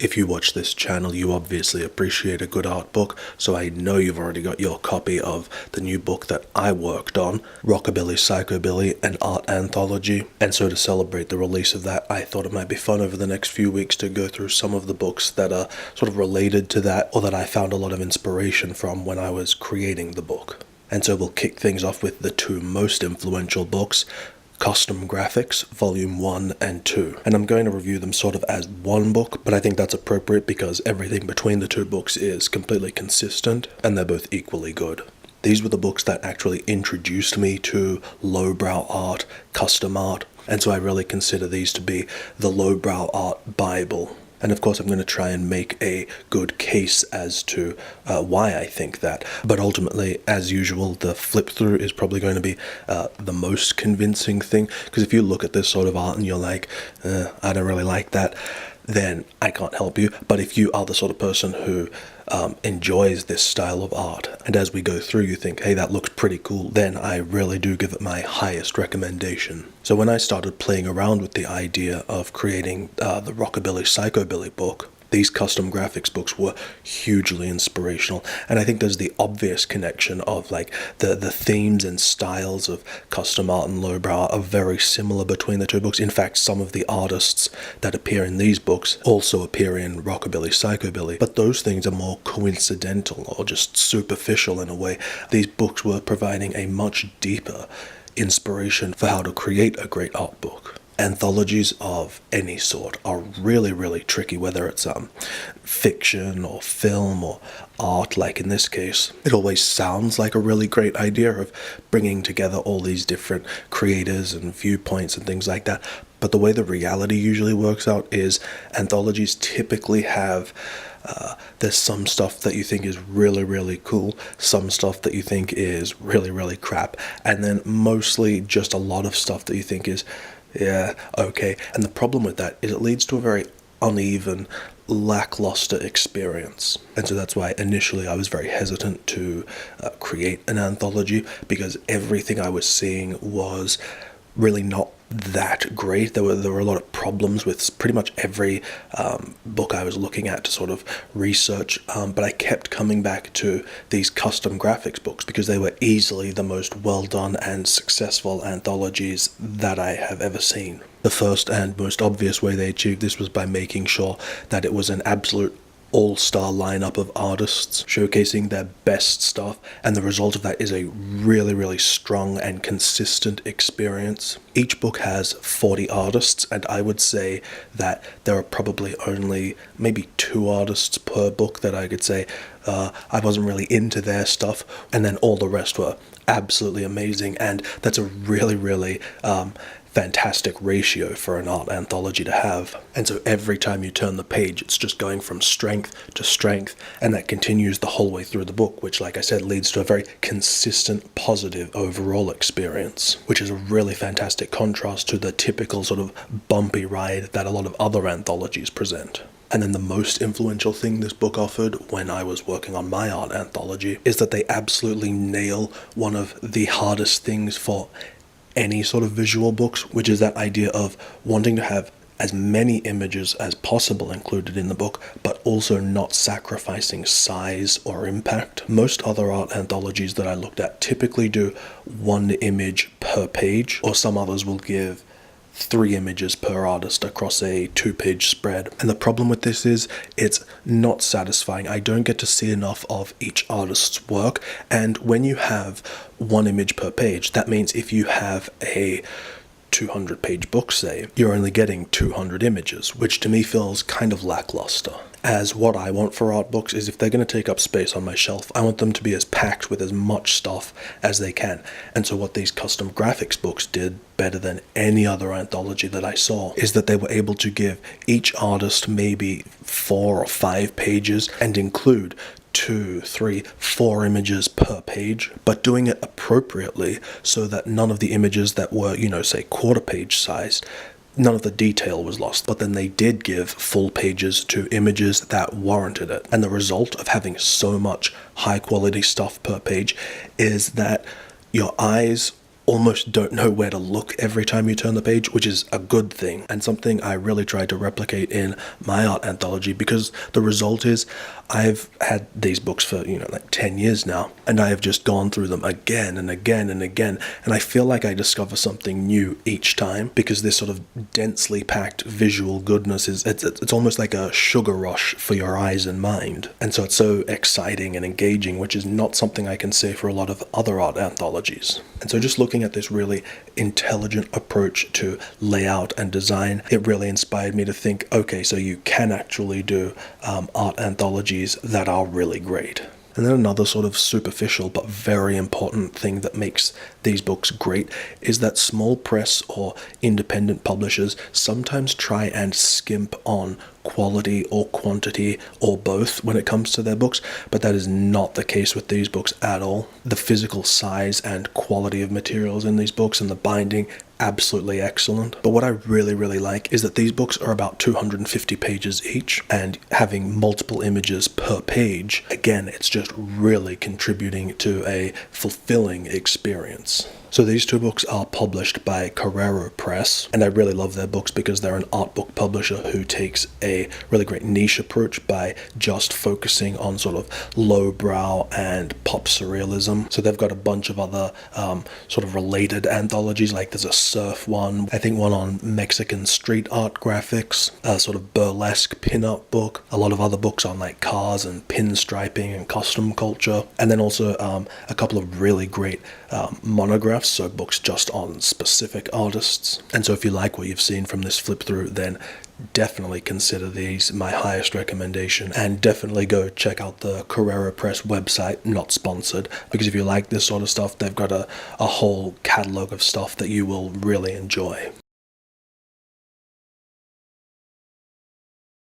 If you watch this channel, you obviously appreciate a good art book, so I know you've already got your copy of the new book that I worked on, Rockabilly, Psychobilly, an art anthology. And so to celebrate the release of that, I thought it might be fun over the next few weeks to go through some of the books that are sort of related to that, or that I found a lot of inspiration from when I was creating the book. And so we'll kick things off with the two most influential books, Kustom Graphics, Volume 1 and 2. And I'm going to review them sort of as one book, but I think that's appropriate because everything between the two books is completely consistent, and they're both equally good. These were the books that actually introduced me to lowbrow art, custom art, and so I really consider these to be the lowbrow art Bible. And of course I'm going to try and make a good case as to why I think that. But ultimately, as usual, the flip through is probably going to be the most convincing thing. Because if you look at this sort of art and you're like, I don't really like that, then I can't help you. But if you are the sort of person who enjoys this style of art, and as we go through you think, hey, that looks pretty cool, then I really do give it my highest recommendation. So when I started playing around with the idea of creating the Rockabilly Psychobilly book, these Kustom Graphics books were hugely inspirational, and I think there's the obvious connection of like the themes and styles of custom art and lowbrow art are very similar between the two books. In fact, some of the artists that appear in these books also appear in Rockabilly Psychobilly, but those things are more coincidental or just superficial in a way. These books were providing a much deeper inspiration for how to create a great art book. Anthologies of any sort are really, really tricky, whether it's fiction or film or art, like in this case. It always sounds like a really great idea of bringing together all these different creators and viewpoints and things like that. But the way the reality usually works out is anthologies typically have there's some stuff that you think is really, really cool, some stuff that you think is really, really crap, and then mostly just a lot of stuff that you think is yeah, okay. And the problem with that is it leads to a very uneven, lackluster experience. And so that's why initially I was very hesitant to create an anthology, because everything I was seeing was really not that great. There were a lot of problems with pretty much every book I was looking at to sort of research, but I kept coming back to these Kustom Graphics books because they were easily the most well done and successful anthologies that I have ever seen. The first and most obvious way they achieved this was by making sure that it was an absolute all-star lineup of artists showcasing their best stuff, and the result of that is a really, really strong and consistent experience. Each book has 40 artists, and I would say that there are probably only maybe 2 artists per book that I could say I wasn't really into their stuff, and then all the rest were absolutely amazing. And that's a really, really fantastic ratio for an art anthology to have. And so every time you turn the page, it's just going from strength to strength, and that continues the whole way through the book, which, like I said, leads to a very consistent, positive overall experience, which is a really fantastic contrast to the typical sort of bumpy ride that a lot of other anthologies present. And then the most influential thing this book offered when I was working on my art anthology is that they absolutely nail one of the hardest things for any sort of visual books, which is that idea of wanting to have as many images as possible included in the book, but also not sacrificing size or impact. Most other art anthologies that I looked at typically do 1 image per page, or some others will give 3 images per artist across a 2-page spread. And the problem with this is it's not satisfying. I don't get to see enough of each artist's work. And when you have 1 image per page, that means if you have a 200-page book, say, you're only getting 200 images, which to me feels kind of lackluster. As what I want for art books is if they're going to take up space on my shelf, I want them to be as packed with as much stuff as they can. And so what these Kustom Graphics books did better than any other anthology that I saw is that they were able to give each artist maybe 4 or 5 pages and include 2, 3, 4 images per page, but doing it appropriately so that none of the images that were, say, quarter-page sized, none of the detail was lost, but then they did give full pages to images that warranted it. And the result of having so much high-quality stuff per page is that your eyes almost don't know where to look every time you turn the page, which is a good thing, and something I really tried to replicate in my art anthology, because the result is I've had these books for, like 10 years now, and I have just gone through them again and again and again, and I feel like I discover something new each time, because this sort of densely packed visual goodness it's almost like a sugar rush for your eyes and mind. And so it's so exciting and engaging, which is not something I can say for a lot of other art anthologies. And so just looking at this really intelligent approach to layout and design, it really inspired me to think, okay, so you can actually do art anthologies that are really great. And then another sort of superficial but very important thing that makes these books great is that small press or independent publishers sometimes try and skimp on quality or quantity or both when it comes to their books, but that is not the case with these books at all. The physical size and quality of materials in these books and the binding, absolutely excellent. But what I really, really like is that these books are about 250 pages each, and having multiple images per page, again, it's just really contributing to a fulfilling experience. So these two books are published by Carrero Press, and I really love their books because they're an art book publisher who takes a really great niche approach by just focusing on sort of lowbrow and pop surrealism. So they've got a bunch of other sort of related anthologies, like there's a surf one, I think one on Mexican street art graphics, a sort of burlesque pin-up book, a lot of other books on like cars and pinstriping and Kustom culture, and then also a couple of really great monographs, so books just on specific artists. And so if you like what you've seen from this flip through, then definitely consider these my highest recommendation, and definitely go check out the Carrera Press website, not sponsored, because if you like this sort of stuff, they've got a whole catalog of stuff that you will really enjoy.